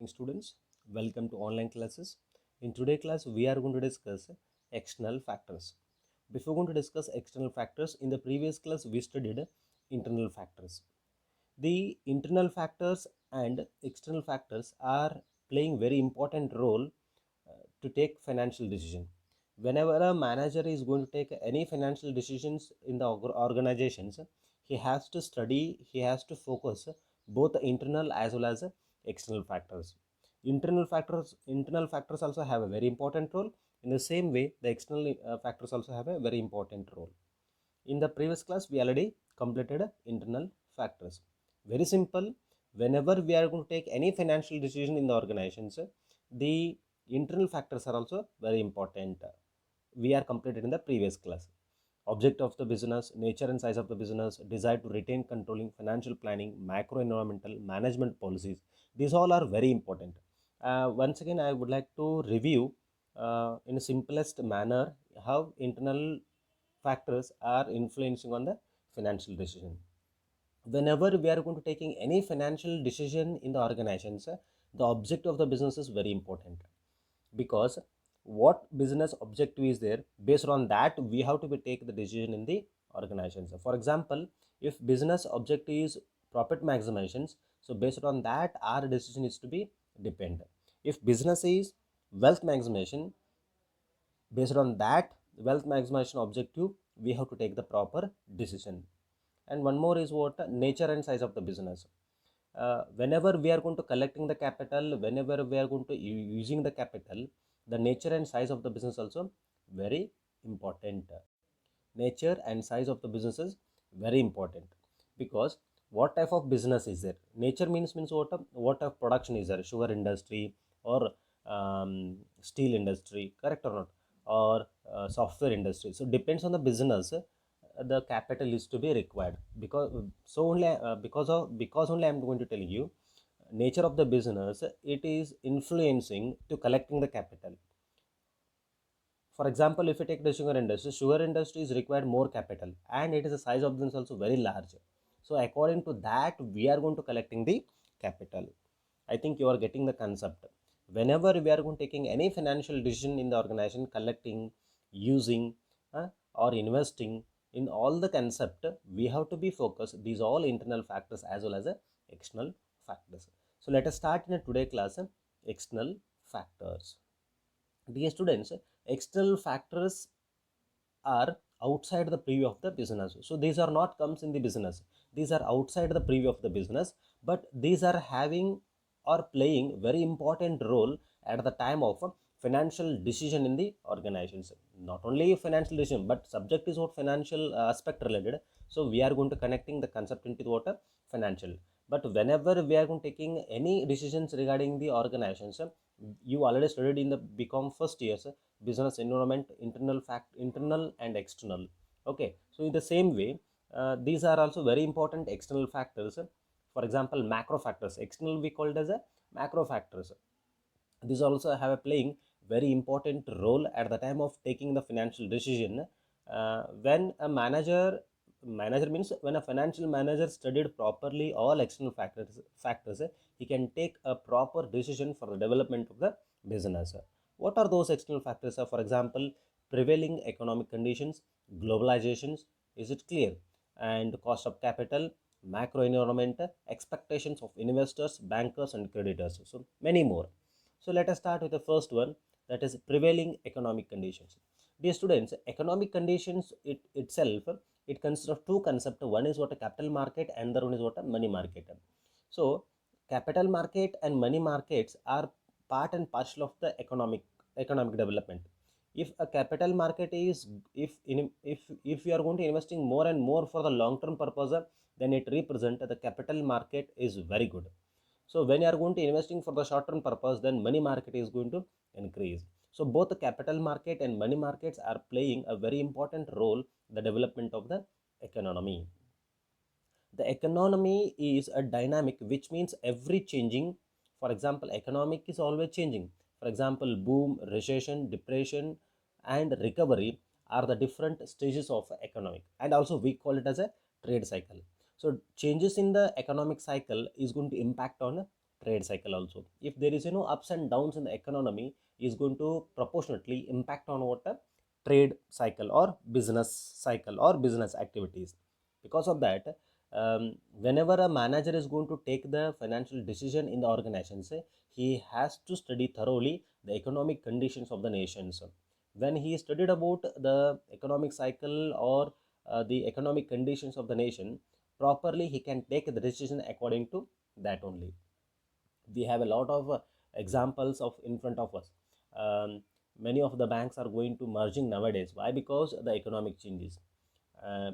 Students, welcome to online classes. In today's class, we are going to discuss external factors. Before going to discuss external factors, in the previous class, we studied internal factors. The internal factors and external factors are playing very important role to take financial decision. Whenever a manager is going to take any financial decisions in the organizations, he has to study, he has to focus both internal as well as external factors. Internal factors also have a very important role. In the same way, the external factors also have a very important role. In the previous class, we already completed internal factors. Very simple. Whenever we are going to take any financial decision in the organizations, the internal factors are also very important. We are completed in the previous class. Object of the business, nature and size of the business, desire to retain controlling, financial planning, macro environmental, management policies. These all are very important. Once again, I would like to review in a simplest manner how internal factors are influencing on the financial decision. Whenever we are going to taking any financial decision in the organizations, the object of the business is very important, because what business objective is there, based on that we have to be take the decision in the organizations. For example, if business objective is profit maximizations, so based on that our decision is to be depend. If business is wealth maximization, based on that wealth maximization objective we have to take the proper decision. And one more is what nature and size of the business. Whenever we are going to collecting the capital, whenever we are going to using the capital, the nature and size of the business also very important. Nature and size of the business is very important, because what type of business is there? Nature means what type of production is there? Sugar industry or steel industry, correct or not? Or software industry. So depends on the business, the capital is to be required. Because only I'm going to tell you, nature of the business, it is influencing to collecting the capital. For example, if you take the sugar industry is required more capital, and it is the size of business also very large. So according to that, we are going to collecting the capital. I think you are getting the concept. Whenever we are going to taking any financial decision in the organization, collecting, using, or investing, in all the concept, we have to be focused. These all internal factors as well as external factors. So let us start in a today class, external factors. Dear students, external factors are outside the preview of the business. So these are not comes in the business. These are outside the preview of the business, but these are having or playing very important role at the time of financial decision in the organizations. Not only financial decision, but subject is what financial aspect related. So we are going to connecting the concept into what financial. But whenever we are going to taking any decisions regarding the organizations, you already studied in the BCom first years, business environment, internal and external. Okay, so in the same way, these are also very important external factors. For example, macro factors, external we called as a macro factors. These also have a playing very important role at the time of taking the financial decision. When a manager means when a financial manager studied properly all external factors, he can take a proper decision for the development of the business. What are those external factors? For example, prevailing economic conditions, globalizations, is it clear? And cost of capital, macro environment, expectations of investors, bankers and creditors. So many more. So let us start with the first one, that is prevailing economic conditions. Dear students, economic conditions itself, it consists of two concepts. One is what a capital market and the other one is what a money market. So capital market and money markets are part and parcel of the economic development. If a capital market is, if you are going to investing more and more for the long term purpose, then it represent the capital market is very good. So when you are going to investing for the short term purpose, then money market is going to increase. So both the capital market and money markets are playing a very important role in the development of the economy. The economy is a dynamic, which means every changing. For example, economic is always changing. For example, boom, recession, depression and recovery are the different stages of economic, and also we call it as a trade cycle. So changes in the economic cycle is going to impact on trade cycle also. If there is ups and downs in the economy, is going to proportionately impact on what a trade cycle or business activities. Because of that, whenever a manager is going to take the financial decision in the organizations, he has to study thoroughly the economic conditions of the nations. When he studied about the economic cycle or the economic conditions of the nation properly, he can take the decision according to that only. We have a lot of examples of in front of us. Many of the banks are going to merging nowadays. Why? Because the economic changes. uh,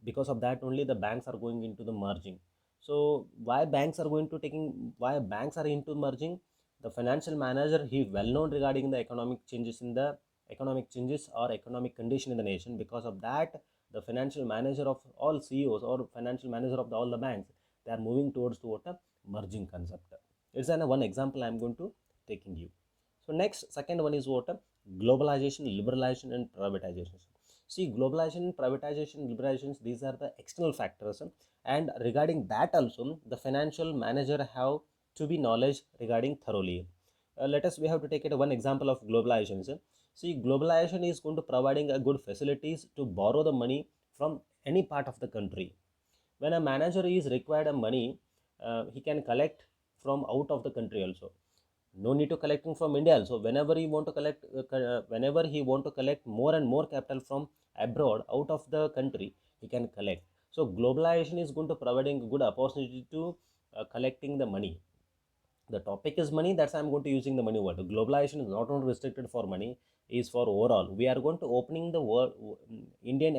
because of that only the banks are going into the merging. So why banks are into merging? The financial manager, he well known regarding the economic changes or economic condition in the nation. Because of that, the financial manager of all CEOs or financial manager of all the banks, they are moving towards to what a merging concept. It's one example I'm going to taking you. So next, second one is what a globalization, liberalization, and privatization. See, globalization, privatization, liberalizations, these are the external factors. And regarding that also, the financial manager have to be knowledge regarding thoroughly. We have to take it one example of globalization. See, globalization is going to providing a good facilities to borrow the money from any part of the country. When a manager is required a money, he can collect from out of the country also. No need to collecting from India also. Whenever he want to collect more and more capital from abroad, out of the country, he can collect. So globalization is going to providing a good opportunity to collecting the money. The topic is money, that's why I'm going to using the money word. Globalization is not only restricted for money, is for overall. We are going to opening the world, Indian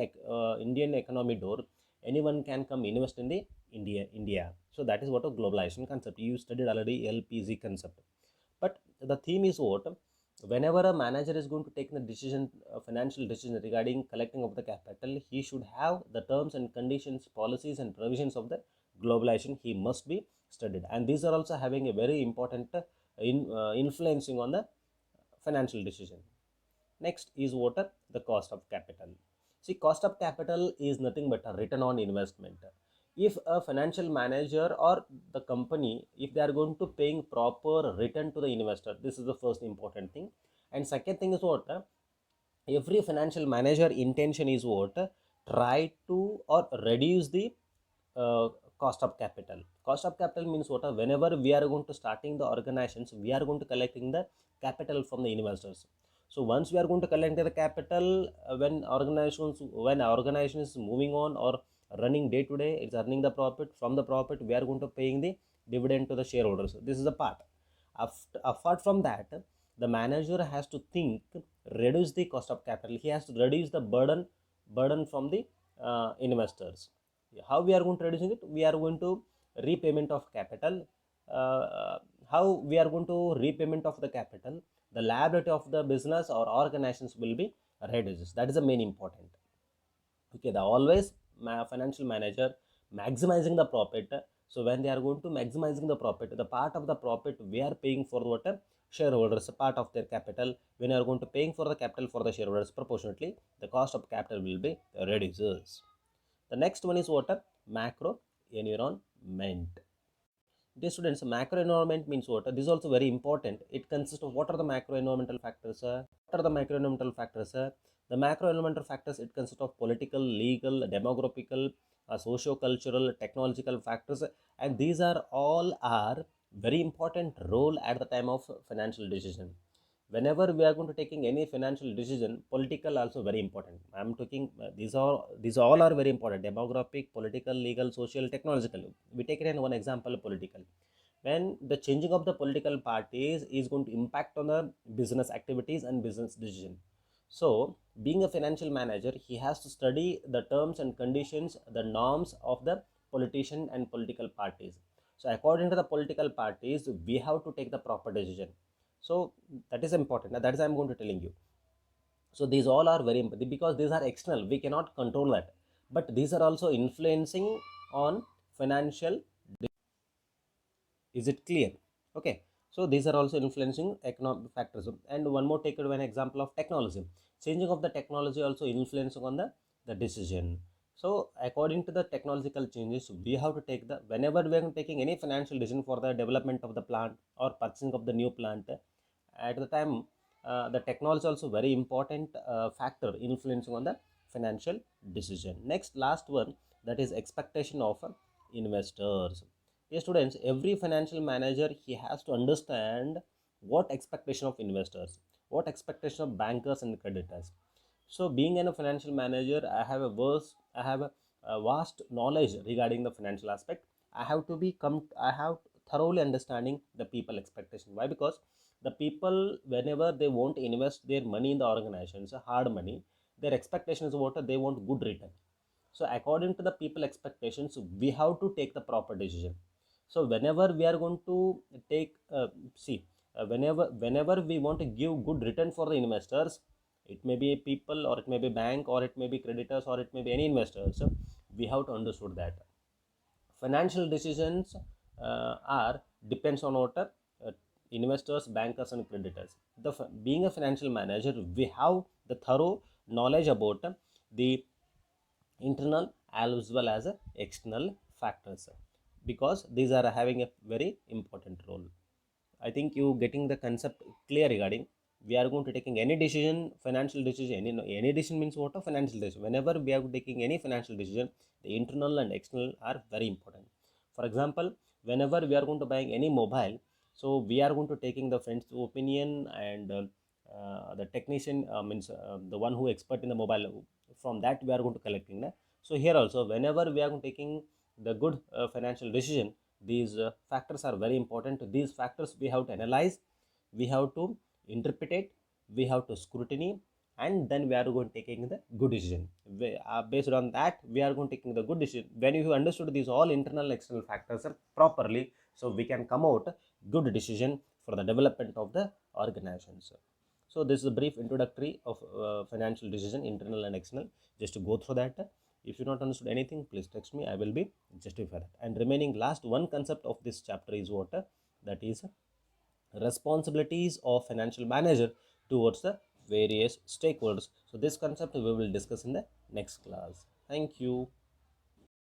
economy door. Anyone can come invest in the India. So that is what a globalization concept. You studied already LPZ concept. But the theme is what, whenever a manager is going to take the decision, financial decision regarding collecting of the capital, he should have the terms and conditions, policies and provisions of the globalization. He must be studied, and these are also having a very important influencing on the financial decision. Next is what, the cost of capital. See, cost of capital is nothing but a return on investment. If a financial manager or the company, if they are going to paying proper return to the investor, this is the first important thing. And second thing is what, every financial manager intention is what, try to or reduce the uh, cost of capital. Cost of capital means what, whenever we are going to starting the organizations, we are going to collecting the capital from the investors. So once we are going to collect the capital, when organization is moving on or running day to day, it's earning the profit. From the profit, we are going to paying the dividend to the shareholders. This is the part. Apart from that, the manager has to think, reduce the cost of capital. He has to reduce the burden from the investors. How we are going to reducing it? We are going to repayment of capital. How we are going to repayment of the capital? The liability of the business or organizations will be reduced. That is the main important. Okay, the always financial manager maximizing the profit. So when they are going to maximizing the profit, the part of the profit we are paying for what, shareholders, part of their capital. When you are going to paying for the capital for the shareholders, proportionately the cost of capital will be reduces. The next one is what, macro environment. Dear students, macro environment means what? This is also very important. It consists of what are the macro environmental factors? What are the macro environmental factors? The macro environmental factors, it consists of political, legal, demographical, socio-cultural, technological factors, and these are all are very important role at the time of financial decision. Whenever we are going to taking any financial decision, political also very important. I am taking these all are very important: demographic, political, legal, social, technological. We take it in one example, political. When the changing of the political parties is going to impact on the business activities and business decision. So being a financial manager, he has to study the terms and conditions, the norms of the politician and political parties. So according to the political parties, we have to take the proper decision. So that is important. Now, that is I'm going to telling you. So these all are very important because these are external, we cannot control that, but these are also influencing on financial. Is it clear? Okay. So these are also influencing economic factors. And one more, take an example of technology. Changing of the technology also influencing on the decision. So according to the technological changes, we have to take the, whenever we are taking any financial decision for the development of the plant or purchasing of the new plant, at the time the technology also very important factor influencing on the financial decision. Next, last one, that is expectation of investors. Yes, students, every financial manager, he has to understand what expectation of investors, what expectation of bankers and creditors. So being a financial manager, I have a vast knowledge regarding the financial aspect. I have thoroughly understanding the people expectation. Why? Because the people, whenever they want to invest their money in the organizations, hard money, their expectation is what they want good return. So according to the people expectations, we have to take the proper decision. So whenever we are going to take see whenever we want to give good return for the investors, it may be people or it may be bank or it may be creditors or it may be any investors, we have to understood that financial decisions are depends on what investors, bankers and creditors. Being a financial manager, we have the thorough knowledge about the internal as well as external factors, because these are having a very important role. I think you getting the concept clear regarding, we are going to taking any decision, financial decision, any decision means what? A financial decision. Whenever we are taking any financial decision, the internal and external are very important. For example, whenever we are going to buying any mobile, so we are going to taking the friend's opinion and the technician means the one who expert in the mobile, from that we are going to collecting. So here also, whenever we are taking the good financial decision, these factors are very important. These factors we have to analyze, we have to interpret it, we have to scrutiny, and then we are going to taking the good decision. Based on that, we are going to taking the good decision. When you understood these all internal external factors are properly, so we can come out good decision for the development of the organizations. So this is a brief introductory of financial decision, internal and external. Just to go through that. If you not understood anything, please text me. I will be justify that. And remaining last one concept of this chapter is what? That is responsibilities of financial manager towards the various stakeholders. So this concept we will discuss in the next class. Thank you.